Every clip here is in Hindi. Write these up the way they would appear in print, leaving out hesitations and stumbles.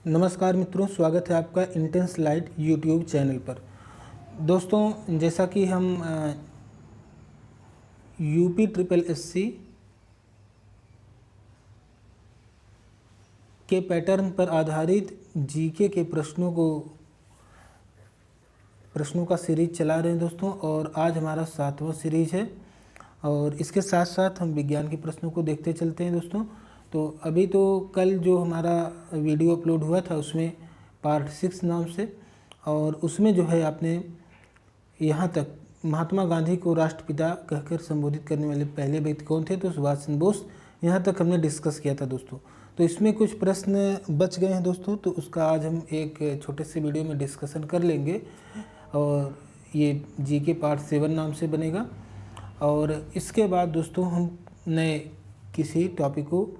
नमस्कार मित्रों, स्वागत है आपका इंटेंस लाइट यूट्यूब चैनल पर। दोस्तों, जैसा कि हम यूपी ट्रिपल एससी के पैटर्न पर आधारित जीके के प्रश्नों का सीरीज चला रहे हैं दोस्तों, और आज हमारा 7वां सीरीज है। और इसके साथ साथ हम विज्ञान के प्रश्नों को देखते चलते हैं दोस्तों। तो अभी तो कल जो हमारा वीडियो अपलोड हुआ था उसमें पार्ट 6 नाम से, और उसमें जो है आपने यहाँ तक महात्मा गांधी को राष्ट्रपिता कहकर संबोधित करने वाले पहले व्यक्ति कौन थे, तो सुभाष चंद्र बोस, यहाँ तक हमने डिस्कस किया था दोस्तों। तो इसमें कुछ प्रश्न बच गए हैं दोस्तों, तो उसका आज हम एक छोटे से वीडियो में डिस्कशन कर लेंगे, और ये जीके पार्ट 7 नाम से बनेगा। और इसके बाद दोस्तों हम नए किसी टॉपिक को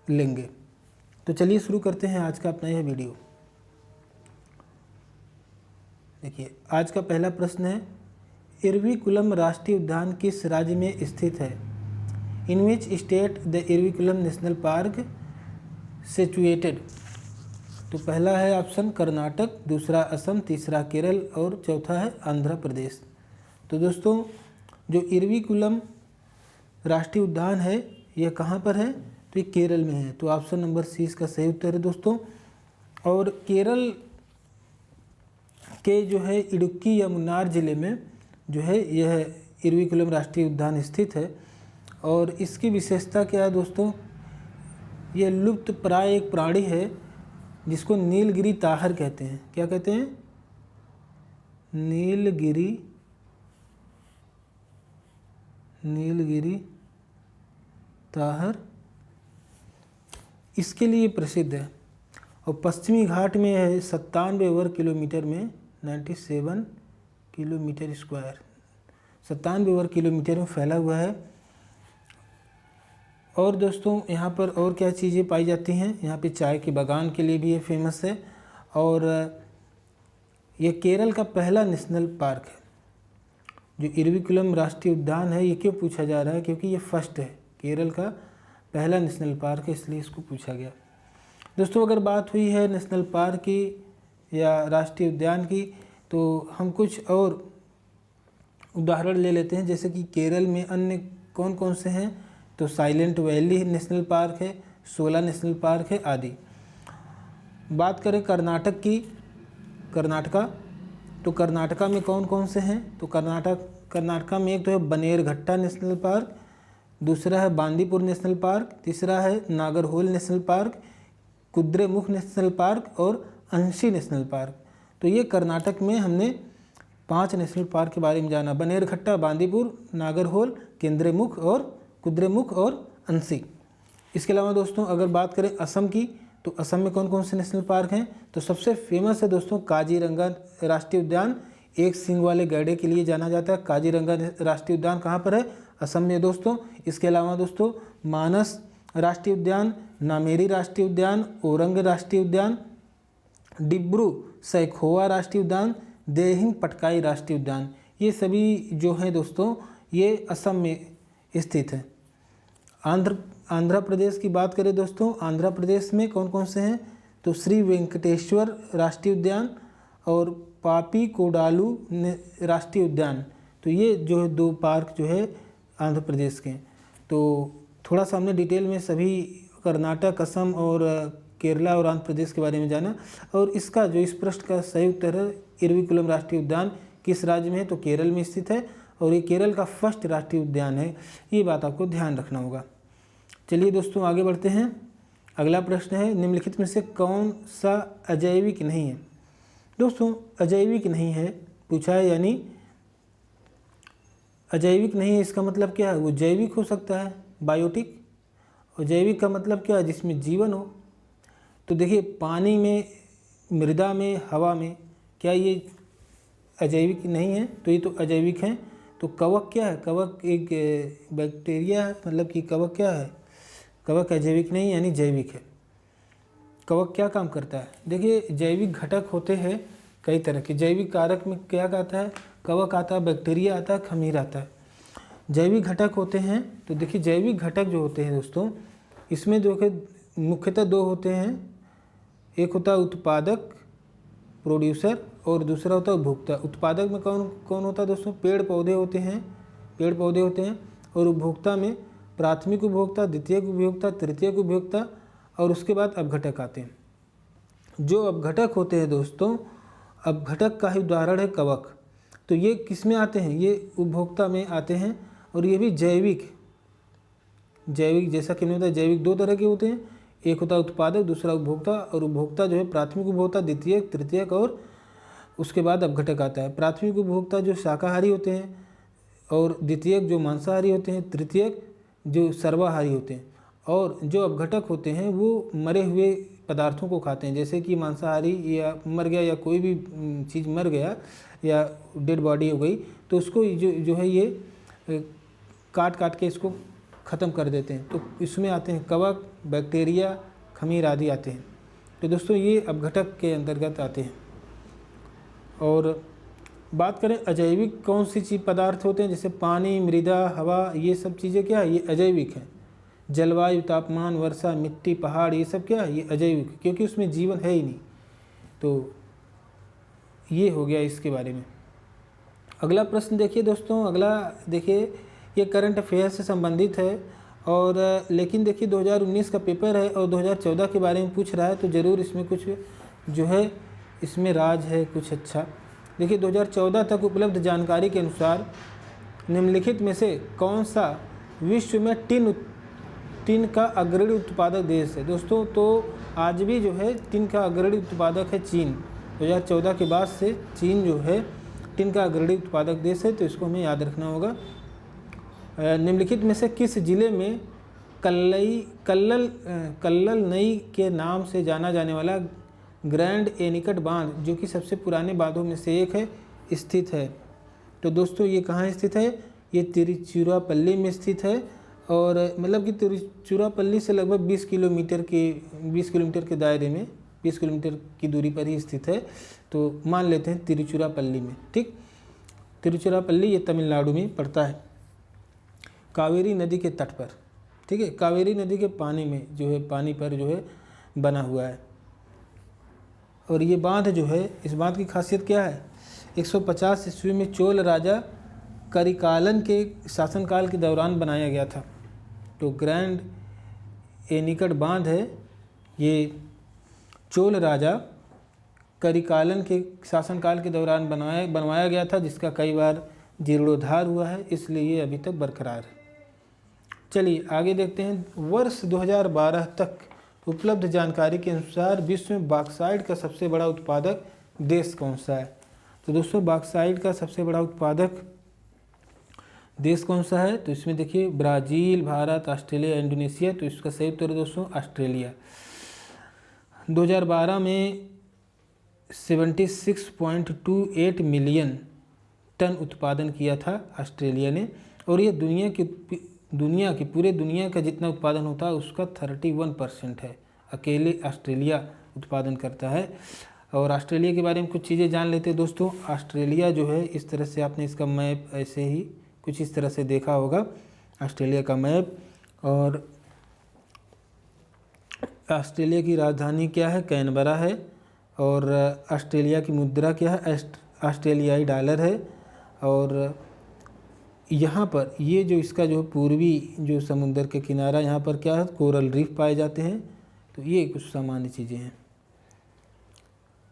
लेंगे। तो चलिए शुरू करते हैं आज का अपना यह वीडियो। देखिए, आज का पहला प्रश्न है, इरविकुलम राष्ट्रीय उद्यान किस राज्य में स्थित है? In which state the Eravikulam national park situated? तो पहला है ऑप्शन कर्नाटक, दूसरा असम, तीसरा केरल और चौथा है आंध्र प्रदेश। तो दोस्तों, जो इरविकुलम राष्ट्रीय उद्यान है यह कहाँ पर है? तो ये केरल में है। तो ऑप्शन नंबर सी इसका सही उत्तर है दोस्तों। और केरल के जो है इडुक्की या मुन्नार ज़िले में जो है यह इरविकुलम राष्ट्रीय उद्यान स्थित है। और इसकी विशेषता क्या है दोस्तों? यह लुप्त प्राय एक प्राणी है जिसको नीलगिरी ताहर कहते हैं। क्या कहते हैं? नीलगिरी ताहर, इसके लिए प्रसिद्ध है। और पश्चिमी घाट में है 97 वर्ग किलोमीटर में, 97 किलोमीटर स्क्वायर, 97 वर्ग किलोमीटर में फैला हुआ है। और दोस्तों, यहाँ पर और क्या चीज़ें पाई जाती हैं? यहाँ पे चाय के बागान के लिए भी ये फेमस है। और ये केरल का पहला नेशनल पार्क है। जो इरविकुलम राष्ट्रीय उद्यान है, ये क्यों पूछा जा रहा है? क्योंकि ये फर्स्ट है, केरल का पहला नेशनल पार्क है, इसलिए इसको पूछा गया। दोस्तों, अगर बात हुई है नेशनल पार्क की या राष्ट्रीय उद्यान की, तो हम कुछ और उदाहरण ले लेते हैं। जैसे कि केरल में अन्य कौन कौन से हैं? तो साइलेंट वैली नेशनल पार्क है, शोला नेशनल पार्क है आदि। बात करें कर्नाटक की, तो कर्नाटका में कौन कौन से हैं? तो कर्नाटका में एक तो है बनेरघट्टा नेशनल पार्क, दूसरा है बांदीपुर नेशनल पार्क, तीसरा है Nagarhole national park, Kudremukh national park और अंशी नेशनल पार्क। तो ये कर्नाटक में हमने 5 नेशनल पार्क के बारे में जाना: बनेरघट्टा, बांदीपुर, नागरहोल, कुद्रेमुख और अंशी। इसके अलावा दोस्तों, अगर बात करें असम की, तो असम में कौन कौन से नेशनल पार्क हैं? तो सबसे फेमस है दोस्तों काजीरंगा राष्ट्रीय उद्यान, एक सींग वाले गैंडे के लिए जाना जाता है। काजीरंगा राष्ट्रीय उद्यान कहाँ पर है? असम में दोस्तों। इसके अलावा दोस्तों, मानस राष्ट्रीय उद्यान, नामेरी राष्ट्रीय उद्यान, औरंग राष्ट्रीय उद्यान, डिब्रू सैखोवा राष्ट्रीय उद्यान, देहिंग पटकाई राष्ट्रीय उद्यान, ये सभी जो हैं दोस्तों ये असम में स्थित है। आंध्र प्रदेश की बात करें दोस्तों, आंध्र प्रदेश में कौन कौन से हैं? तो श्री वेंकटेश्वर राष्ट्रीय उद्यान और पापी कोडालू राष्ट्रीय उद्यान। तो ये जो है 2 पार्क जो है आंध्र प्रदेश के। तो थोड़ा सा हमने डिटेल में सभी कर्नाटक, असम और केरला और आंध्र प्रदेश के बारे में जाना। और इसका जो इस प्रश्न का सही उत्तर है, इरविकुलम राष्ट्रीय उद्यान किस राज्य में है? तो केरल में स्थित है, और ये केरल का फर्स्ट राष्ट्रीय उद्यान है। ये बात आपको ध्यान रखना होगा। चलिए दोस्तों, आगे बढ़ते हैं। अगला प्रश्न है, निम्नलिखित में से कौन सा अजैविक नहीं है? दोस्तों, अजैविक नहीं है पूछा है, यानी अजैविक नहीं है, इसका मतलब क्या है? वो जैविक हो सकता है, बायोटिक। और जैविक का मतलब क्या है? जिसमें जीवन हो। तो देखिए, पानी में, मृदा में, हवा में, क्या ये अजैविक नहीं है? तो ये तो अजैविक हैं। तो कवक क्या है? कवक एक बैक्टीरिया है, मतलब कि कवक क्या है? कवक अजैविक नहीं, यानी जैविक है। कवक क्या काम करता है? देखिए, जैविक घटक होते हैं कई तरह के। जैविक कारक में क्या आता है? कवक आता है, बैक्टीरिया आता है, खमीर आता है। जैविक घटक होते हैं। तो देखिए, जैविक घटक जो होते हैं दोस्तों, इसमें जो कि मुख्यतः 2 होते हैं, एक होता है उत्पादक प्रोड्यूसर और दूसरा होता है उपभोक्ता। उत्पादक में कौन कौन होता है दोस्तों? पेड़ पौधे होते हैं। और उपभोक्ता में प्राथमिक उपभोक्ता, द्वितीयक उपभोक्ता, तृतीयक उपभोक्ता और उसके बाद अपघटक आते हैं। जो अपघटक होते हैं दोस्तों, अपघटक का ही उदाहरण है कवक। तो ये किस में आते हैं? ये उपभोक्ता में आते हैं और ये भी जैविक जैसा कि मैंने बताया, जैविक दो तरह के होते हैं, एक होता है उत्पादक, दूसरा उपभोक्ता। और उपभोक्ता जो है प्राथमिक उपभोक्ता, द्वितीयक, तृतीयक और उसके बाद अपघटक आता है। प्राथमिक उपभोक्ता जो शाकाहारी होते हैं और द्वितीयक जो मांसाहारी होते हैं, तृतीयक जो सर्वाहारी होते हैं। और जो अपघटक होते हैं वो मरे हुए पदार्थों को खाते हैं, जैसे कि मांसाहारी या मर गया या कोई भी चीज़ मर गया या डेड बॉडी हो गई तो उसको जो है ये काट के इसको ख़त्म कर देते हैं। तो इसमें आते हैं कवक, बैक्टीरिया, खमीर आदि आते हैं। तो दोस्तों ये अपघटक के अंतर्गत आते हैं। और बात करें अजैविक कौन सी चीज़ पदार्थ होते हैं, जैसे पानी, मृदा, हवा, ये सब चीज़ें क्या है? ये अजैविक हैं। जलवायु, तापमान, वर्षा, मिट्टी, पहाड़, ये सब क्या है? ये अजैविक, क्योंकि उसमें जीवन है ही नहीं। तो ये हो गया इसके बारे में। अगला प्रश्न देखिए दोस्तों, अगला देखिए, ये करंट अफेयर से संबंधित है और लेकिन देखिए 2019 का पेपर है और 2014 के बारे में पूछ रहा है, तो ज़रूर इसमें कुछ जो है इसमें राज है कुछ अच्छा। देखिए 2014 तक उपलब्ध जानकारी के अनुसार निम्नलिखित में से कौन सा विश्व में टिन का अग्रणी उत्पादक देश है? दोस्तों तो आज भी जो है टिन का अग्रणी उत्पादक है चीन। 2014 के बाद से चीन जो है टिन का अग्रणी उत्पादक देश है, तो इसको हमें याद रखना होगा। निम्नलिखित में से किस जिले में कल्लल नई के नाम से जाना जाने वाला ग्रैंड एनिकट बांध, जो कि सबसे पुराने बांधों में से एक है, स्थित है? तो दोस्तों ये कहाँ स्थित है? ये तिरुचिरापल्ली में स्थित है। और मतलब कि तिरुचिरापल्ली से लगभग 20 किलोमीटर के दायरे में, 20 किलोमीटर की दूरी पर ही स्थित है। तो मान लेते हैं तिरुचिरापल्ली में, ठीक। तिरुचिरापल्ली ये तमिलनाडु में पड़ता है, कावेरी नदी के तट पर, ठीक है। कावेरी नदी के पानी में जो है, पानी पर जो है बना हुआ है। और ये बांध जो है, इस बांध की खासियत क्या है? 150 ईस्वी में चोल राजा करिकालन के शासनकाल के दौरान बनाया गया था। तो ग्रैंड एनिकट बांध है, ये चोल राजा करिकालन के शासनकाल के दौरान बनवाया गया था, जिसका कई बार जीर्णोद्धार हुआ है, इसलिए ये अभी तक बरकरार है। चलिए आगे देखते हैं। वर्ष 2012 तक उपलब्ध जानकारी के अनुसार विश्व में बॉक्साइट का सबसे बड़ा उत्पादक देश कौन सा है? तो दोस्तों बॉक्साइट का सबसे बड़ा उत्पादक देश कौन सा है? तो इसमें देखिए ब्राज़ील, भारत, ऑस्ट्रेलिया, इंडोनेशिया। तो इसका सही उत्तर है दोस्तों ऑस्ट्रेलिया। 2012 में 76.28 मिलियन टन उत्पादन किया था ऑस्ट्रेलिया ने। और ये पूरे दुनिया का जितना उत्पादन होता है उसका 31% है, अकेले ऑस्ट्रेलिया उत्पादन करता है। और ऑस्ट्रेलिया के बारे में कुछ चीज़ें जान लेते हैं दोस्तों। ऑस्ट्रेलिया जो है, इस तरह से आपने इसका मैप ऐसे ही कुछ इस तरह से देखा होगा, ऑस्ट्रेलिया का मैप। और ऑस्ट्रेलिया की राजधानी क्या है? कैनबरा है। और ऑस्ट्रेलिया की मुद्रा क्या है? ऑस्ट्रेलियाई डॉलर है। और यहाँ पर ये जो इसका जो पूर्वी जो समुद्र के किनारा, यहाँ पर क्या है? कोरल रीफ पाए जाते हैं। तो ये कुछ सामान्य चीज़ें हैं।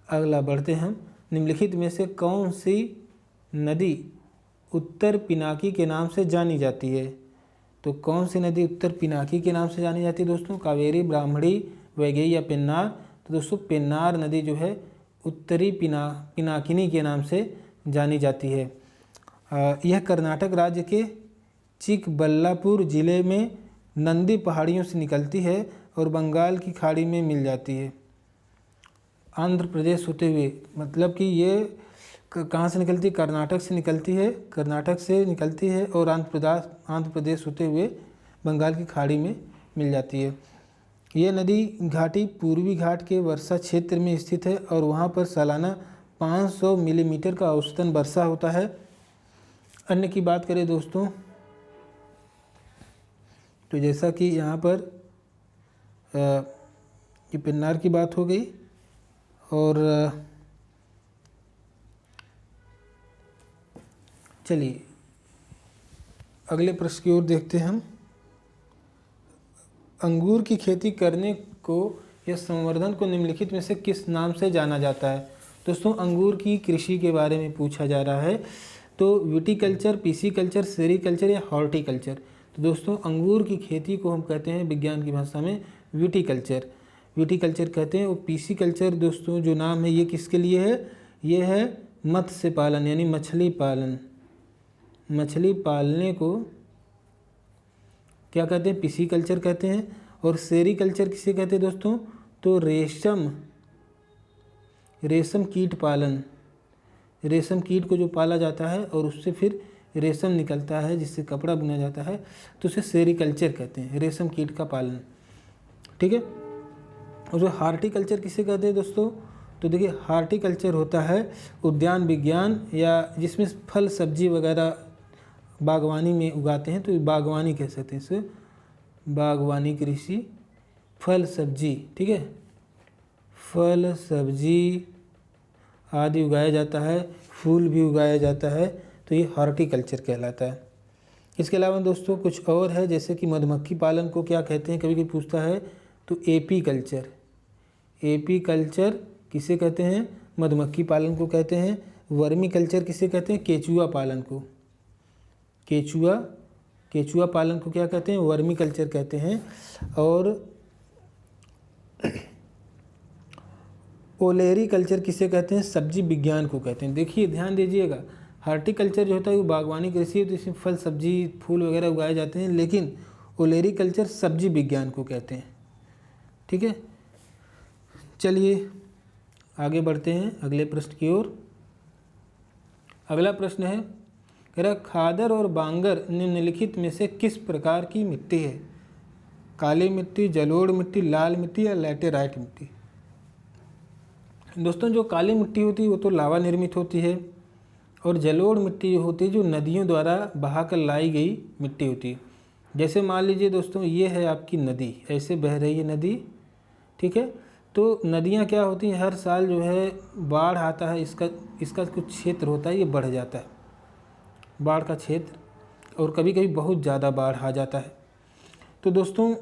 अगला बढ़ते हैं हम। निम्नलिखित में से कौन सी नदी उत्तर पिनाकी के नाम से जानी जाती है? तो कौन सी नदी उत्तर पिनाकी के नाम से जानी जाती है दोस्तों? कावेरी, ब्राह्मणी, वैगई या पेन्नार? तो दोस्तों पेन्नार नदी जो है उत्तरी पिनाकिनी के नाम से जानी जाती है। यह कर्नाटक राज्य के चिकबल्लापुर जिले में नंदी पहाड़ियों से निकलती है और बंगाल की खाड़ी में मिल जाती है। आंध्र प्रदेश होते हुए, मतलब कि ये कहाँ से निकलती है? कर्नाटक से निकलती है और आंध्र प्रदेश होते हुए बंगाल की खाड़ी में मिल जाती है। ये नदी घाटी पूर्वी घाट के वर्षा क्षेत्र में स्थित है और वहाँ पर सालाना 500 मिलीमीटर का औसतन वर्षा होता है। अन्य की बात करें दोस्तों, तो जैसा कि यहाँ पर ये पेन्नार की बात हो गई, और चलिए अगले प्रश्न की ओर देखते हैं हम। अंगूर की खेती करने को या संवर्धन को निम्नलिखित में से किस नाम से जाना जाता है? दोस्तों अंगूर की कृषि के बारे में पूछा जा रहा है, तो विटीकल्चर, पीसीकल्चर, सेरीकल्चर या हॉर्टिकल्चर। तो दोस्तों अंगूर की खेती को हम कहते हैं विज्ञान की भाषा में विटीकल्चर, विटीकल्चर कहते हैं। और पीसीकल्चर दोस्तों जो नाम है ये किसके लिए है? ये है मत्स्य पालन यानी मछली पालन, मछली पालने को क्या कहते हैं? पिसीकल्चर कहते हैं। और सेरीकल्चर किसे कहते हैं दोस्तों? तो रेशम कीट पालन, रेशम कीट को जो पाला जाता है और उससे फिर रेशम निकलता है जिससे कपड़ा बुना जाता है, तो उसे सेरीकल्चर कहते हैं, रेशम कीट का पालन। ठीक है। और जो हार्टिकल्चर किसे कहते हैं दोस्तों? तो देखिए हार्टिकल्चर होता है उद्यान विज्ञान या जिसमें फल सब्जी वगैरह बागवानी में उगाते हैं, तो बागवानी कह सकते हैं इसे, बागवानी कृषि, फल सब्जी। ठीक है, फल सब्जी आदि उगाया जाता है, फूल भी उगाया जाता है, तो ये हॉर्टिकल्चर कहलाता है। इसके अलावा दोस्तों कुछ और है, जैसे कि मधुमक्खी पालन को क्या कहते हैं, कभी कभी पूछता है, तो एपीकल्चर, एपीकल्चर किसे कहते हैं? मधुमक्खी पालन को कहते हैं। वर्मी कल्चर किसे कहते हैं? केचुआ पालन को, केचुआ पालन को क्या कहते हैं? वर्मी कल्चर कहते हैं। और ओलेरी कल्चर किसे कहते हैं? सब्जी विज्ञान को कहते हैं। देखिए ध्यान दीजिएगा, हार्टिकल्चर जो होता है वो बागवानी कृषि है, तो इसमें फल सब्जी फूल वगैरह उगाए जाते हैं, लेकिन ओलेरी कल्चर सब्जी विज्ञान को कहते हैं। ठीक है, चलिए आगे बढ़ते हैं अगले प्रश्न की ओर। अगला प्रश्न है, कह रहा खादर और बांगर निम्नलिखित में से किस प्रकार की मिट्टी है? काली मिट्टी, जलोढ़ मिट्टी, लाल मिट्टी या लैटेराइट मिट्टी? दोस्तों जो काली मिट्टी होती है वो तो लावा निर्मित होती है, और जलोढ़ मिट्टी होती है जो नदियों द्वारा बहाकर लाई गई मिट्टी होती है। जैसे मान लीजिए दोस्तों ये है आपकी नदी, ऐसे बह रही है नदी, ठीक है, तो नदियाँ क्या होती हैं, हर साल जो है बाढ़ आता है, इसका कुछ क्षेत्र होता है ये बढ़ जाता है, बाढ़ का क्षेत्र, और कभी कभी बहुत ज़्यादा बाढ़ आ जाता है। तो दोस्तों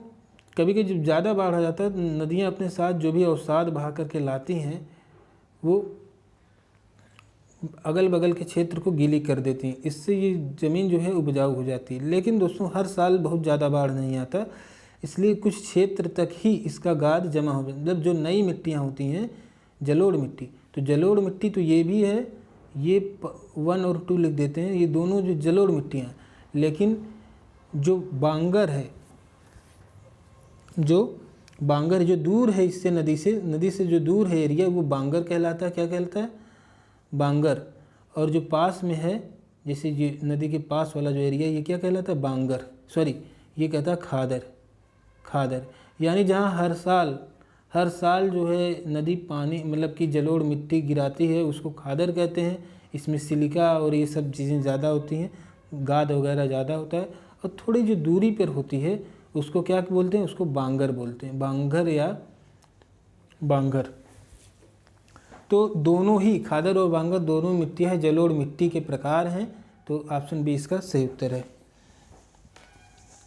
कभी कभी जब ज़्यादा बाढ़ आ जाता है तो नदियाँ अपने साथ जो भी अवसाद बहा करके लाती हैं वो अगल बगल के क्षेत्र को गीली कर देती हैं, इससे ये ज़मीन जो है उपजाऊ हो जाती है। लेकिन दोस्तों हर साल बहुत ज़्यादा बाढ़ नहीं आता, इसलिए कुछ क्षेत्र तक ही इसका गाद जमा हो जाता है। मतलब जो नई मिट्टियाँ होती हैं, जलोढ़ मिट्टी, तो जलोढ़ मिट्टी तो ये भी है, ये 1 और 2 लिख देते हैं, ये दोनों जो जलोढ़ मिट्टियाँ। लेकिन जो बांगर है, जो दूर है इससे, नदी से जो दूर है एरिया, वो बांगर कहलाता है। क्या कहलाता है? बांगर। और जो पास में है, जैसे ये नदी के पास वाला जो एरिया, ये क्या कहलाता है? बांगर, सॉरी ये कहता है खादर। यानी जहाँ हर साल जो है नदी पानी मतलब कि जलोढ़ मिट्टी गिराती है, उसको खादर कहते हैं। इसमें सिलिका और ये सब चीज़ें ज़्यादा होती हैं, गाद वगैरह ज़्यादा होता है। और थोड़ी जो दूरी पर होती है उसको क्या बोलते हैं? उसको बांगर बोलते हैं, बांगर या बांगर। तो दोनों ही, खादर और बांगर दोनों मिट्टियाँ जलोढ़ मिट्टी के प्रकार हैं, तो ऑप्शन बी इसका सही उत्तर है।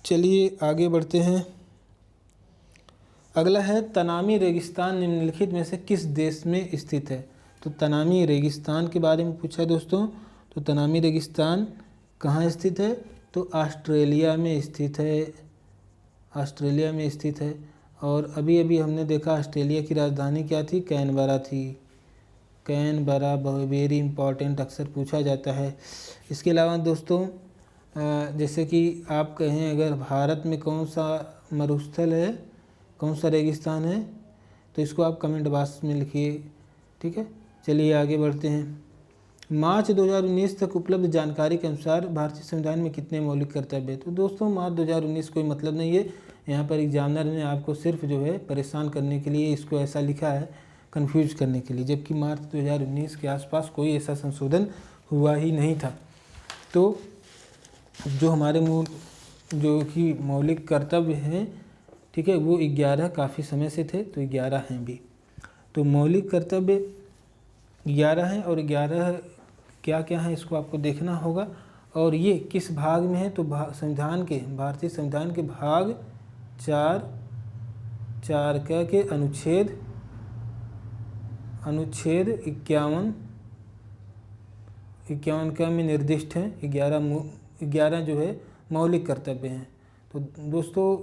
चलिए आगे बढ़ते हैं। अगला है, तनामी रेगिस्तान निम्नलिखित में से किस देश में स्थित है? तो तनामी रेगिस्तान के बारे में पूछा है दोस्तों। तो तनामी रेगिस्तान कहाँ स्थित है? तो ऑस्ट्रेलिया में स्थित है, ऑस्ट्रेलिया में स्थित है। और अभी अभी हमने देखा ऑस्ट्रेलिया की राजधानी क्या थी? कैनबरा थी। कैनबरा वेरी इंपॉर्टेंट, अक्सर पूछा जाता है। इसके अलावा दोस्तों जैसे कि आप कहें अगर भारत में कौन सा मरुस्थल है, कौन सा रेगिस्तान है, तो इसको आप कमेंट बॉक्स में लिखिए। ठीक है, चलिए आगे बढ़ते हैं। मार्च 2019 तक उपलब्ध जानकारी के अनुसार भारतीय संविधान में कितने मौलिक कर्तव्य? तो दोस्तों मार्च 2019 कोई मतलब नहीं है, यहाँ पर एग्जामिनर ने आपको सिर्फ जो है परेशान करने के लिए इसको ऐसा लिखा है, कंफ्यूज करने के लिए, जबकि मार्च 2019 के आसपास कोई ऐसा संशोधन हुआ ही नहीं था। तो जो हमारे जो कि मौलिक कर्तव्य हैं, ठीक है, वो 11 काफ़ी समय से थे, तो 11 हैं भी। तो मौलिक कर्तव्य 11 हैं और 11 क्या क्या हैं इसको आपको देखना होगा। और ये किस भाग में है, तो संविधान के, भारतीय संविधान के भाग 4 के अनुच्छेद 51 का में निर्दिष्ट हैं। 11 जो है मौलिक कर्तव्य हैं। तो दोस्तों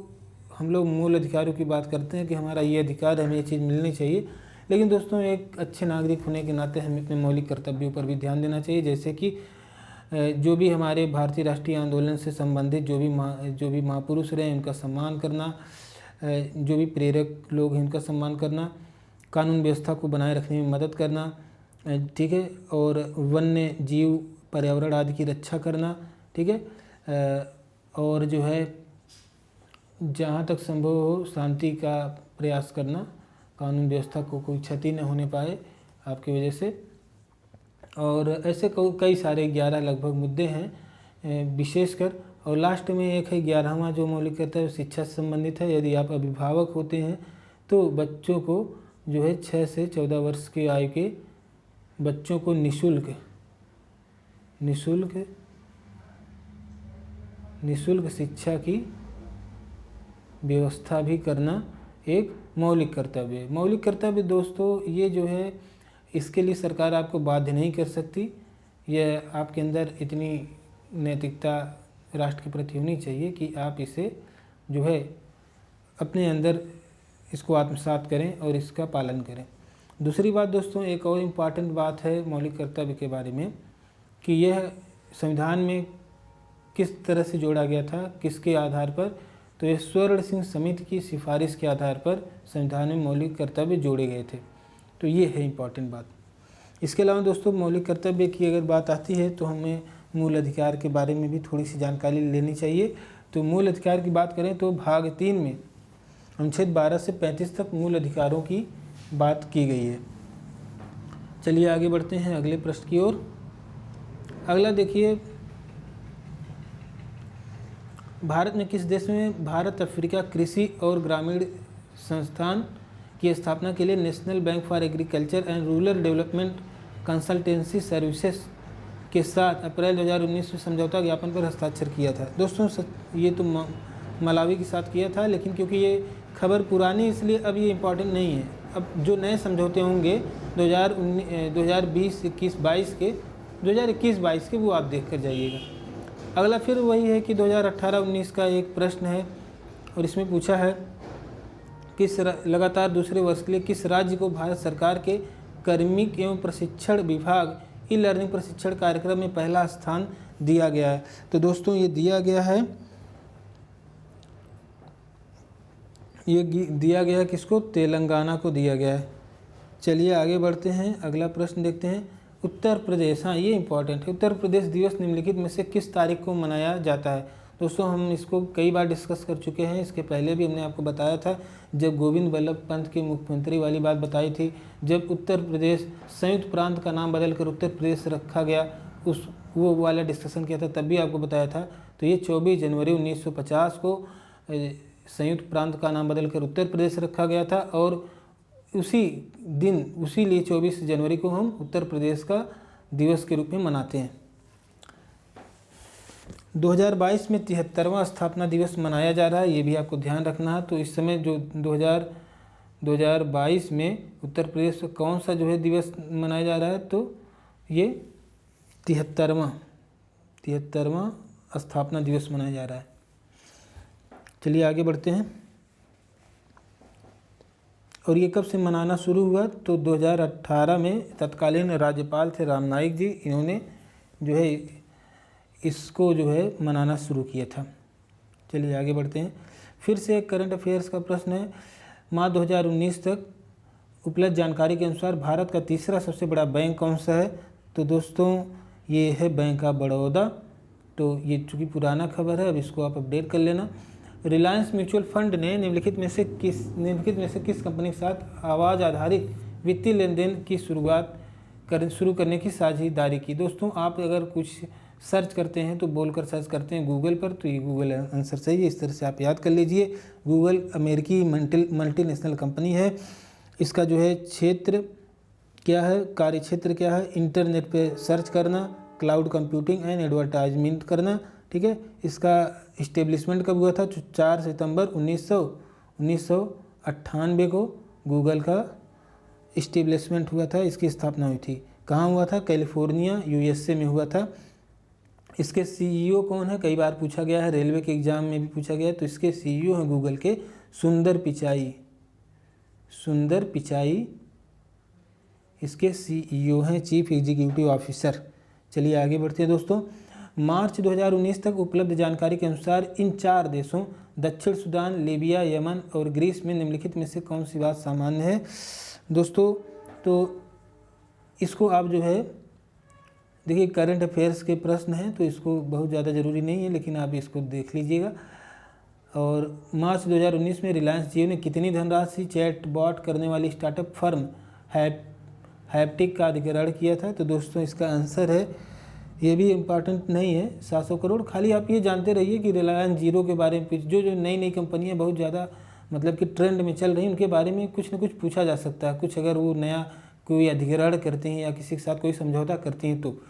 हम लोग मूल अधिकारों की बात करते हैं कि हमारा ये अधिकार है, हमें ये चीज़ मिलनी चाहिए, लेकिन दोस्तों एक अच्छे नागरिक होने के नाते हमें अपने मौलिक कर्तव्यों पर भी ध्यान देना चाहिए। जैसे कि जो भी हमारे भारतीय राष्ट्रीय आंदोलन से संबंधित जो भी महापुरुष रहे उनका सम्मान करना, जो भी प्रेरक लोग हैं उनका सम्मान करना, कानून व्यवस्था को बनाए रखने में मदद करना, ठीक है, और वन्य जीव पर्यावरण आदि की रक्षा करना, ठीक है, और जो है जहाँ तक संभव हो शांति का प्रयास करना, कानून व्यवस्था को कोई क्षति न होने पाए आपकी वजह से। और ऐसे कई सारे 11 लगभग मुद्दे हैं विशेषकर। और लास्ट में एक है 11वां जो मौलिक कर्तव्य शिक्षा से संबंधित है। यदि आप अभिभावक होते हैं तो बच्चों को जो है 6 से 14 वर्ष की आयु के बच्चों को निःशुल्क शिक्षा की व्यवस्था भी करना एक मौलिक कर्तव्य है। मौलिक कर्तव्य दोस्तों ये जो है इसके लिए सरकार आपको बाध्य नहीं कर सकती। यह आपके अंदर इतनी नैतिकता राष्ट्र के प्रति होनी चाहिए कि आप इसे जो है अपने अंदर इसको आत्मसात करें और इसका पालन करें। दूसरी बात दोस्तों, एक और इम्पॉर्टेंट बात है मौलिक कर्तव्य के बारे में कि यह संविधान में किस तरह से जोड़ा गया था, किसके आधार पर, तो यह स्वर्ण सिंह समिति की सिफारिश के आधार पर संविधान में मौलिक कर्तव्य जोड़े गए थे। तो ये है इम्पॉर्टेंट बात। इसके अलावा दोस्तों मौलिक कर्तव्य की अगर बात आती है तो हमें मूल अधिकार के बारे में भी थोड़ी सी जानकारी लेनी चाहिए। तो मूल अधिकार की बात करें तो भाग 3 में अनुच्छेद 12 से 35 तक मूल अधिकारों की बात की गई है। चलिए आगे बढ़ते हैं अगले प्रश्न की ओर। अगला देखिए, भारत में किस देश में भारत अफ्रीका कृषि और ग्रामीण संस्थान की स्थापना के लिए national bank for agriculture and rural development consultancy services के साथ अप्रैल 2019 में समझौता ज्ञापन पर हस्ताक्षर किया था? दोस्तों ये तो मलावी के साथ किया था, लेकिन क्योंकि ये खबर पुरानी इसलिए अब ये इम्पॉर्टेंट नहीं है। अब जो नए समझौते होंगे 2020, 21, 22 के 2021-22 के वो आप देख कर जाइएगा। अगला फिर वही है कि 2018-19 का एक प्रश्न है और इसमें पूछा है किस लगातार दूसरे वर्ष के लिए किस राज्य को भारत सरकार के कार्मिक एवं प्रशिक्षण विभाग ई लर्निंग प्रशिक्षण कार्यक्रम में पहला स्थान दिया गया है? तो दोस्तों ये दिया गया है, ये दिया गया किसको? तेलंगाना को दिया गया है। चलिए आगे बढ़ते हैं, अगला प्रश्न देखते हैं। उत्तर प्रदेश, हाँ ये इम्पॉर्टेंट है। उत्तर प्रदेश दिवस निम्नलिखित में से किस तारीख को मनाया जाता है? दोस्तों हम इसको कई बार डिस्कस कर चुके हैं। इसके पहले भी हमने आपको बताया था जब गोविंद वल्लभ पंत के मुख्यमंत्री वाली बात बताई थी, जब उत्तर प्रदेश संयुक्त प्रांत का नाम बदलकर उत्तर प्रदेश रखा गया, वो वाला डिस्कशन किया था, तब भी आपको बताया था। तो ये 24 जनवरी 1950 को संयुक्त प्रांत का नाम बदलकर उत्तर प्रदेश रखा गया था और उसी दिन उसी लिए 24 जनवरी को हम उत्तर प्रदेश का दिवस के रूप में मनाते हैं। 2022 में 73वां स्थापना दिवस मनाया जा रहा है, ये भी आपको ध्यान रखना है। तो इस समय जो 2022 में उत्तर प्रदेश में कौन सा जो है दिवस मनाया जा रहा है? तो ये 73वां स्थापना दिवस मनाया जा रहा है। चलिए आगे बढ़ते हैं। और ये कब से मनाना शुरू हुआ? तो 2018 में तत्कालीन राज्यपाल थे राम नाईक जी, इन्होंने जो है इसको जो है मनाना शुरू किया था। चलिए आगे बढ़ते हैं। फिर से एक करंट अफेयर्स का प्रश्न है। मार्च 2019 तक उपलब्ध जानकारी के अनुसार भारत का तीसरा सबसे बड़ा बैंक कौन सा है? तो दोस्तों ये है बैंक ऑफ बड़ौदा। तो ये चूँकि पुराना खबर है, अब इसको आप अपडेट कर लेना। रिलायंस म्यूचुअल फंड ने निम्नलिखित में से किस कंपनी के साथ आवाज़ आधारित वित्तीय लेन देन की शुरू करने की साझेदारी की? दोस्तों आप अगर कुछ सर्च करते हैं तो बोलकर सर्च करते हैं गूगल पर, तो ये गूगल आंसर सही है। इस तरह से आप याद कर लीजिए। गूगल अमेरिकी मल्टीनेशनल कंपनी है। इसका जो है क्षेत्र क्या है, कार्य क्षेत्र क्या है, इंटरनेट पे सर्च करना, क्लाउड कंप्यूटिंग एंड एडवर्टाइजमेंट करना, ठीक है। इसका इस्टेब्लिशमेंट कब हुआ था, 4 सितंबर 1998 को गूगल का इस्टेब्लिशमेंट हुआ था, इसकी स्थापना हुई थी। कहाँ हुआ था, कैलिफोर्निया यूएसए में हुआ था। इसके सीईओ कौन है, कई बार पूछा गया है, रेलवे के एग्जाम में भी पूछा गया है। तो इसके सीईओ हैं गूगल के सुंदर पिचाई, सुंदर पिचाई इसके सीईओ हैं, चीफ एग्जीक्यूटिव ऑफिसर। चलिए आगे बढ़ते हैं दोस्तों। मार्च 2019 तक उपलब्ध जानकारी के अनुसार इन 4 देशों दक्षिण सूडान, लीबिया, यमन और ग्रीस में निम्नलिखित में से कौन सी बात सामान्य है। दोस्तों तो इसको आप जो है देखिए, करंट अफेयर्स के प्रश्न हैं तो इसको बहुत ज़्यादा ज़रूरी नहीं है, लेकिन आप इसको देख लीजिएगा। और मार्च 2019 में रिलायंस जियो ने कितनी धनराशि चैट बॉट करने वाली स्टार्टअप फर्म हैप्टिक का अधिग्रहण किया था। तो दोस्तों इसका आंसर है, ये भी इम्पॉर्टेंट नहीं है, 700 करोड़। खाली आप ये जानते रहिए कि रिलायंस जियो के बारे में जो नई नई कंपनियां बहुत ज़्यादा मतलब कि ट्रेंड में चल रही हैं उनके बारे में कुछ ना कुछ पूछा जा सकता है। कुछ अगर वो नया कोई अधिग्रहण करते हैं या किसी के साथ कोई समझौता करते हैं तो,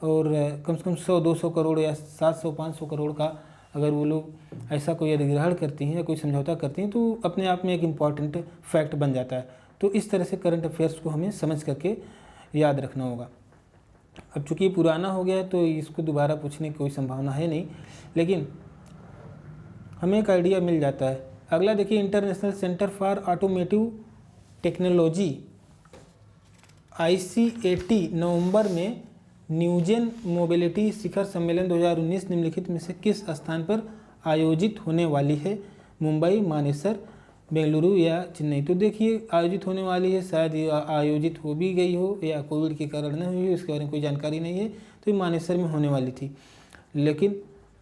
और कम से कम 100-200 करोड़ या 700-500 करोड़ का अगर वो लोग ऐसा कोई अधिग्रहण करती हैं या कोई समझौता करती हैं तो अपने आप में एक इम्पॉर्टेंट फैक्ट बन जाता है। तो इस तरह से करंट अफेयर्स को हमें समझ करके याद रखना होगा। अब चूँकि पुराना हो गया है तो इसको दोबारा पूछने की कोई संभावना है नहीं, लेकिन हमें एक आइडिया मिल जाता है। अगला देखिए, international centre for automotive technology ICAT नवंबर में न्यूजेन मोबिलिटी शिखर सम्मेलन 2019 निम्नलिखित में से किस स्थान पर आयोजित होने वाली है। मुंबई, मानेसर, बेंगलुरु या चेन्नई। तो देखिए आयोजित होने वाली है, शायद ये आयोजित हो भी गई हो या कोविड के कारण न हुई हो, इसके बारे में कोई जानकारी नहीं है। तो ये मानेसर में होने वाली थी, लेकिन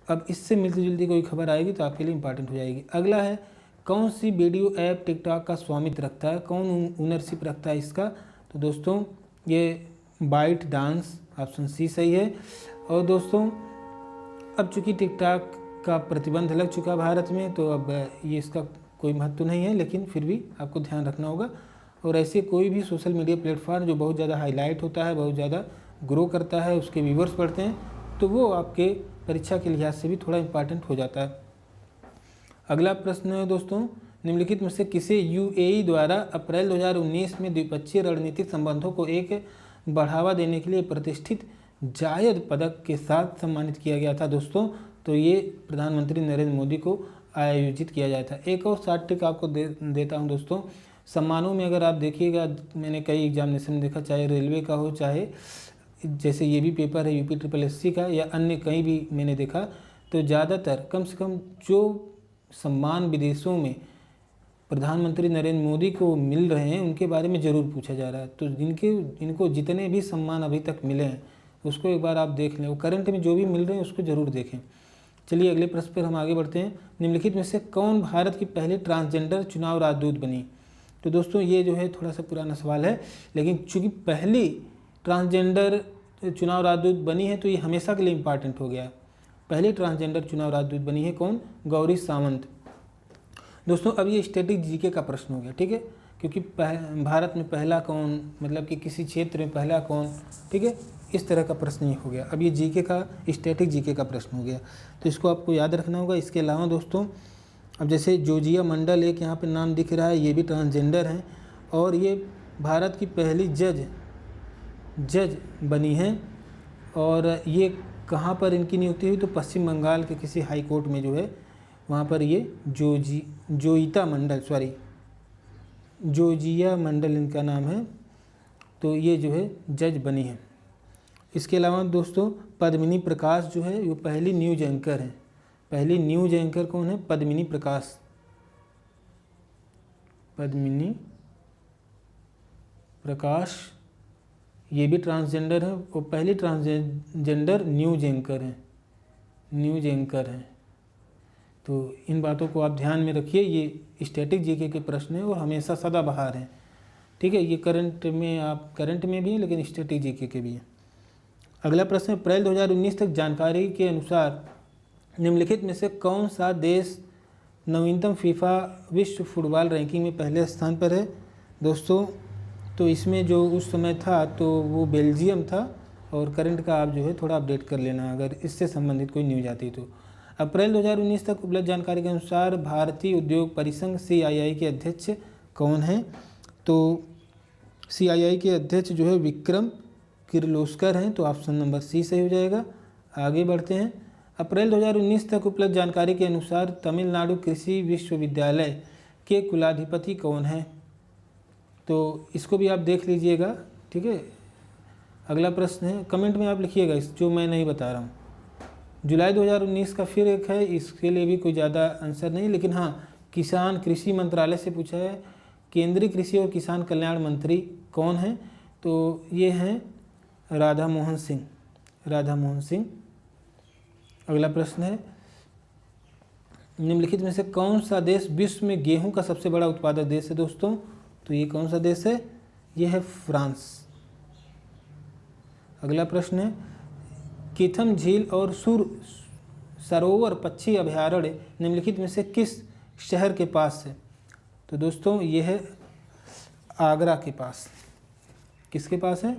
अब इससे मिलती जुलती कोई खबर आएगी तो आपके लिए इंपॉर्टेंट हो जाएगी। अगला है, कौन सी वीडियो ऐप टिकटॉक का स्वामित्व रखता है, कौन ओनरशिप रखता है इसका। तो दोस्तों ये बाइट डांस, ऑप्शन सी सही है। और दोस्तों अब चूँकि टिकटॉक का प्रतिबंध लग चुका भारत में तो अब ये इसका कोई महत्व नहीं है, लेकिन फिर भी आपको ध्यान रखना होगा। और ऐसे कोई भी सोशल मीडिया प्लेटफॉर्म जो बहुत ज़्यादा हाईलाइट होता है, बहुत ज़्यादा ग्रो करता है, उसके व्यूवर्स बढ़ते हैं, तो वो आपके परीक्षा के लिहाज से भी थोड़ा इम्पॉर्टेंट हो जाता है। अगला प्रश्न है दोस्तों, निम्नलिखित में से किसे UAE द्वारा अप्रैल 2019 में द्विपक्षीय रणनीतिक संबंधों को एक बढ़ावा देने के लिए प्रतिष्ठित जायद पदक के साथ सम्मानित किया गया था। दोस्तों तो ये प्रधानमंत्री नरेंद्र मोदी को आयोजित किया जाता है। एक और शॉर्ट ट्रिक आपको देता हूं दोस्तों, सम्मानों में अगर आप देखिएगा, मैंने कई एग्जामिनेशन में देखा, चाहे रेलवे का हो, चाहे जैसे ये भी पेपर है UPSSC का या अन्य कहीं भी मैंने देखा, तो ज़्यादातर कम से कम जो सम्मान विदेशों में प्रधानमंत्री नरेंद्र मोदी को मिल रहे हैं उनके बारे में ज़रूर पूछा जा रहा है। तो इनको जितने भी सम्मान अभी तक मिले हैं उसको एक बार आप देख लें, वो करंट में जो भी मिल रहे हैं उसको ज़रूर देखें। चलिए अगले प्रश्न पर हम आगे बढ़ते हैं। निम्नलिखित में से कौन भारत की पहली ट्रांसजेंडर चुनाव राजदूत बनी। तो दोस्तों ये जो है थोड़ा सा पुराना सवाल है, लेकिन चूँकि पहली ट्रांसजेंडर चुनाव राजदूत बनी है तो ये हमेशा के लिए इम्पॉर्टेंट हो गया। पहली ट्रांसजेंडर चुनाव राजदूत बनी है कौन, गौरी सावंत। दोस्तों अब ये स्टैटिक जीके का प्रश्न हो गया, ठीक है, क्योंकि भारत में पहला कौन, मतलब कि किसी क्षेत्र में पहला कौन, ठीक है, इस तरह का प्रश्न ये हो गया। अब ये जीके का स्टैटिक जीके का प्रश्न हो गया, तो इसको आपको याद रखना होगा। इसके अलावा दोस्तों अब जैसे जोजिया मंडल एक यहाँ पे नाम दिख रहा है, ये भी ट्रांसजेंडर हैं और ये भारत की पहली जज बनी हैं। और ये कहाँ पर इनकी नियुक्ति हुई, तो पश्चिम बंगाल के किसी हाई कोर्ट में जो है वहाँ पर ये जोजिया मंडल इनका नाम है, तो ये जो है जज बनी है। इसके अलावा दोस्तों पद्मिनी प्रकाश जो है वो पहली न्यूज एंकर हैं। पहली न्यूज एंकर कौन है, पद्मिनी प्रकाश। पद्मिनी प्रकाश ये भी ट्रांसजेंडर है, वो पहली ट्रांसजेंडर न्यूज एंकर हैं। तो इन बातों को आप ध्यान में रखिए, ये स्टैटिक जीके के प्रश्न हैं और हमेशा सदाबहार हैं, ठीक है। ये करंट में भी हैं लेकिन स्टैटिक जीके के भी हैं। अगला प्रश्न, अप्रैल 2019 तक जानकारी के अनुसार निम्नलिखित में से कौन सा देश नवीनतम फीफा विश्व फुटबॉल रैंकिंग में पहले स्थान पर है। दोस्तों तो इसमें जो उस समय था तो वो बेल्जियम था, और करंट का आप जो है थोड़ा अपडेट कर लेना अगर इससे संबंधित कोई न्यूज आती तो। अप्रैल 2019 तक उपलब्ध जानकारी के अनुसार भारतीय उद्योग परिसंघ CII के अध्यक्ष कौन हैं? तो CII के अध्यक्ष जो है विक्रम किर्लोस्कर हैं, तो ऑप्शन नंबर सी सही हो जाएगा। आगे बढ़ते हैं। अप्रैल 2019 तक उपलब्ध जानकारी के अनुसार तमिलनाडु कृषि विश्वविद्यालय के कुलाधिपति कौन हैं? तो इसको भी आप देख लीजिएगा, ठीक है। अगला प्रश्न है, कमेंट में आप लिखिएगा इस जो मैं नहीं बता रहा हूँ। जुलाई 2019 का फिर एक है, इसके लिए भी कोई ज़्यादा आंसर नहीं, लेकिन हाँ किसान कृषि मंत्रालय से पूछा है, केंद्रीय कृषि और किसान कल्याण मंत्री कौन हैं? तो ये हैं राधा मोहन सिंह, राधा मोहन सिंह। अगला प्रश्न है, निम्नलिखित में से कौन सा देश विश्व में गेहूं का सबसे बड़ा उत्पादक देश है दोस्तों? तो ये कौन सा देश है? ये है फ्रांस। अगला प्रश्न है, कीथम झील और सुर सरोवर पक्षी अभयारण्य निम्नलिखित में से किस शहर के पास है? तो दोस्तों ये है आगरा के पास। किसके पास है?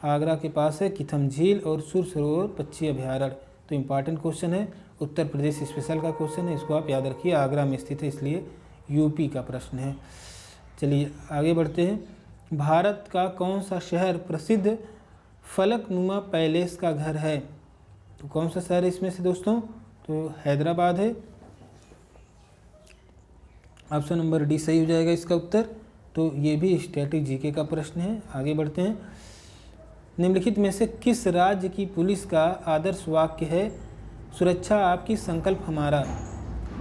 आगरा के पास है कीथम झील और सुर सरोवर पक्षी अभयारण्य। तो इम्पॉर्टेंट क्वेश्चन है, उत्तर प्रदेश स्पेशल का क्वेश्चन है, इसको आप याद रखिए। आगरा में स्थित है इसलिए यूपी का प्रश्न है। चलिए आगे बढ़ते हैं। भारत का कौन सा शहर प्रसिद्ध फलकनुमा पैलेस का घर है? तो कौन सा शहर है इसमें से दोस्तों? तो हैदराबाद है। ऑप्शन नंबर डी सही हो जाएगा इसका उत्तर। तो ये भी स्टैटिक जीके का प्रश्न है। आगे बढ़ते हैं। निम्नलिखित में से किस राज्य की पुलिस का आदर्श वाक्य है सुरक्षा आपकी संकल्प हमारा?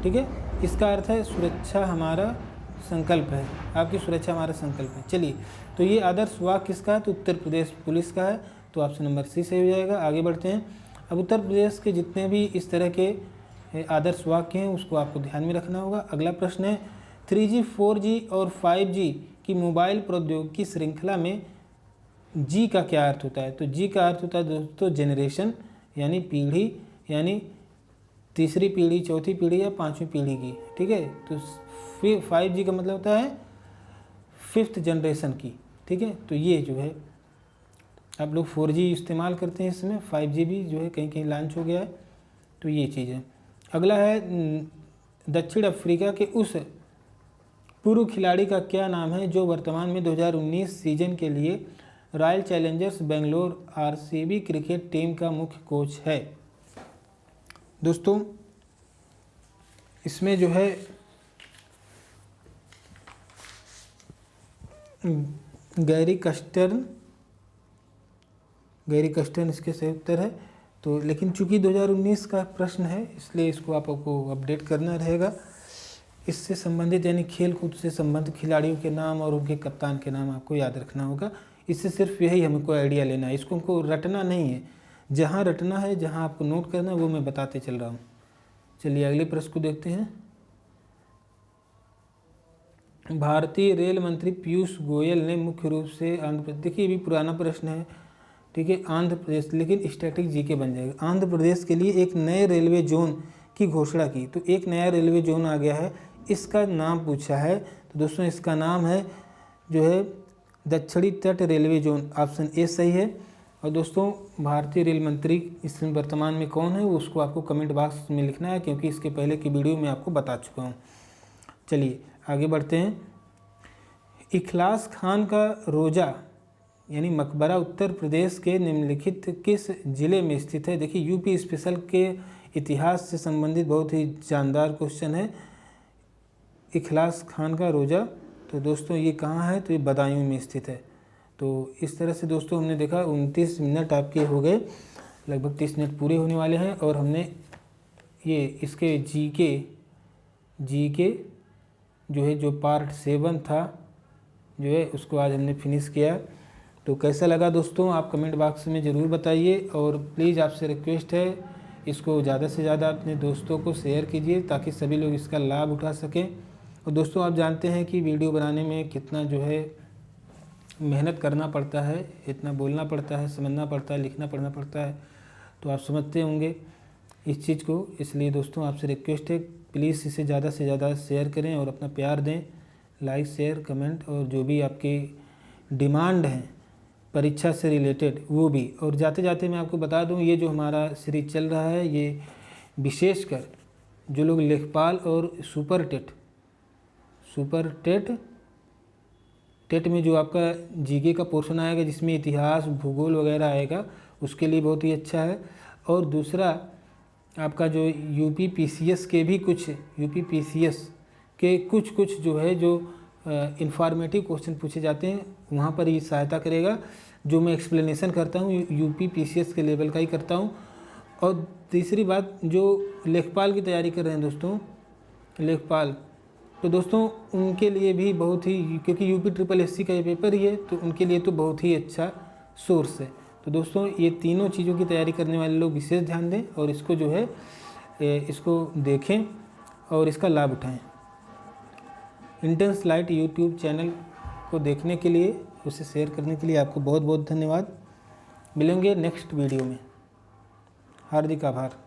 ठीक है, इसका अर्थ है सुरक्षा हमारा संकल्प है, आपकी सुरक्षा हमारा संकल्प है। चलिए, तो ये आदर्श वाक्य किसका है? तो उत्तर प्रदेश पुलिस का है। तो ऑप्शन नंबर सी सही हो जाएगा। आगे बढ़ते हैं। अब उत्तर प्रदेश के जितने भी इस तरह के आदर्श वाक्य हैं उसको आपको ध्यान में रखना होगा। अगला प्रश्न है, 3G 4G और 5G की मोबाइल प्रौद्योगिकी श्रृंखला में जी का क्या अर्थ होता है? तो जी का अर्थ होता है दोस्तों जेनरेशन, यानी पीढ़ी, यानी तीसरी पीढ़ी, चौथी पीढ़ी या पांचवी पीढ़ी की। ठीक है, तो फिर 5G का मतलब होता है 5th जनरेशन की। ठीक है, तो ये जो है आप लोग 4G इस्तेमाल करते हैं, इसमें 5G भी जो है कहीं कहीं लॉन्च हो गया है। तो ये चीज़ है। अगला है, दक्षिण अफ्रीका के उस पूर्व खिलाड़ी का क्या नाम है जो वर्तमान में 2019 सीजन के लिए royal Challengers Bangalore RCB cricket team का मुख्य कोच है? दोस्तों इसमें जो है गैरी कस्टर्न इसके सही उत्तर है। तो लेकिन चूंकि 2019 का प्रश्न है इसलिए इसको आपको अपडेट करना रहेगा। इससे संबंधित यानी खेल कूद से संबंधित खिलाड़ियों के नाम और उनके कप्तान के नाम आपको याद रखना होगा। इससे सिर्फ यही हमको आइडिया लेना है, इसको हमको रटना नहीं है। जहाँ रटना है, जहाँ आपको नोट करना है वो मैं बताते चल रहा हूँ। चलिए अगले प्रश्न को देखते हैं। भारतीय रेल मंत्री पीयूष गोयल ने मुख्य रूप से आंध्र प्रदेश, देखिए ये भी पुराना प्रश्न है, ठीक है, आंध्र प्रदेश, लेकिन स्टैटिक जीके बन जाएगा। आंध्र प्रदेश के लिए एक नए रेलवे जोन की घोषणा की। तो एक नया रेलवे जोन आ गया है, इसका नाम पूछा है। तो दोस्तों इसका नाम है जो है दक्षिणी तट रेलवे जोन। ऑप्शन ए सही है। और दोस्तों भारतीय रेल मंत्री इस वर्तमान में कौन है उसको आपको कमेंट बॉक्स में लिखना है, क्योंकि इसके पहले की वीडियो में आपको बता चुका हूँ। चलिए आगे बढ़ते हैं। इखलास खान का रोजा यानी मकबरा उत्तर प्रदेश के निम्नलिखित किस जिले में स्थित है? देखिए यूपी स्पेशल के इतिहास से संबंधित बहुत ही जानदार क्वेश्चन है। इखलास खान का रोजा, तो दोस्तों ये कहाँ है? तो ये बदायूं में स्थित है। तो इस तरह से दोस्तों हमने देखा 29 मिनट आपके हो गए, लगभग 30 मिनट पूरे होने वाले हैं। और हमने ये इसके जीके जो है जो पार्ट 7 था जो है उसको आज हमने फिनिश किया। तो कैसा लगा दोस्तों आप कमेंट बॉक्स में ज़रूर बताइए। और प्लीज़ आपसे रिक्वेस्ट है इसको ज़्यादा से ज़्यादा अपने दोस्तों को शेयर कीजिए ताकि सभी लोग इसका लाभ उठा सकें। और दोस्तों आप जानते हैं कि वीडियो बनाने में कितना जो है मेहनत करना पड़ता है, इतना बोलना पड़ता है, समझना पड़ता है, लिखना पढ़ना पड़ता है। तो आप समझते होंगे इस चीज़ को। इसलिए दोस्तों आपसे रिक्वेस्ट है प्लीज़ इसे ज़्यादा से ज़्यादा शेयर करें और अपना प्यार दें लाइक शेयर कमेंट और जो भी आपकी डिमांड है परीक्षा से रिलेटेड वो भी। और जाते जाते मैं आपको बता दूं, ये जो हमारा सीरीज चल रहा है ये विशेषकर जो लोग लेखपाल और सुपर टेट में जो आपका जीके का पोर्शन आएगा जिसमें इतिहास भूगोल वगैरह आएगा उसके लिए बहुत ही अच्छा है। और दूसरा आपका जो यूपी पीसीएस के भी कुछ कुछ जो है जो इंफॉर्मेटिव क्वेश्चन पूछे जाते हैं वहाँ पर ये सहायता करेगा। जो मैं एक्सप्लेनेशन करता हूँ यूपी पीसीएस के लेवल का ही करता हूँ। और तीसरी बात, जो लेखपाल की तैयारी कर रहे हैं दोस्तों, लेखपाल, तो दोस्तों उनके लिए भी बहुत ही, क्योंकि यूपी SSC का ये पेपर ही है तो उनके लिए तो बहुत ही अच्छा सोर्स है। तो दोस्तों ये तीनों चीज़ों की तैयारी करने वाले लोग विशेष ध्यान दें और इसको जो है इसको देखें और इसका लाभ उठाएं। इंटेंस लाइट यूट्यूब चैनल को देखने के लिए, उसे शेयर करने के लिए आपको बहुत बहुत धन्यवाद। मिलेंगे नेक्स्ट वीडियो में। हार्दिक आभार।